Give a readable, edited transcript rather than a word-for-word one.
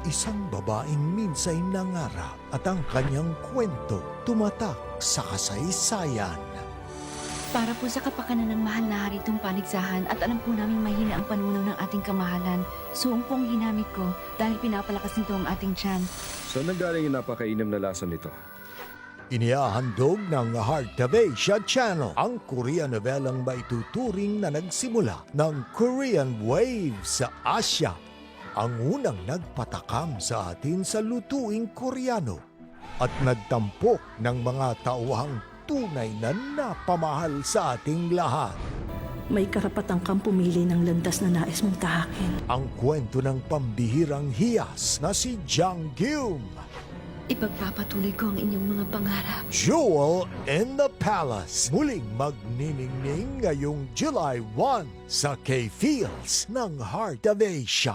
isang babaeng minsay nangarap at ang kanyang kwento tumatak sa kasaysayan. Para po sa kapakanan ng mahal na hari itong paligsahan at alam po naming mahina ang panunaw ng ating kamahalan. Suong pong ginamit ko dahil pinapalakas nito ang ating tiyan. Saan nanggaling yung napakainam na lasa nito? Inihahandog ng Heart of Asia Channel ang Korean novelang maituturing na nagsimula ng Korean Wave sa Asia. Ang unang nagpatakam sa atin sa lutuing Koreano at nagtampok ng mga tauhang tunay na napamahal sa ating lahat. May karapatan kang pumili ng landas na nais mong tahakin. Ang kwento ng pambihirang hiyas na si Jang Gyum, Ipagpapatuloy ko ang inyong mga pangarap. Jewel in the Palace. Muling magniningning ngayong July 1 sa K-Fields ng Heart of Asia.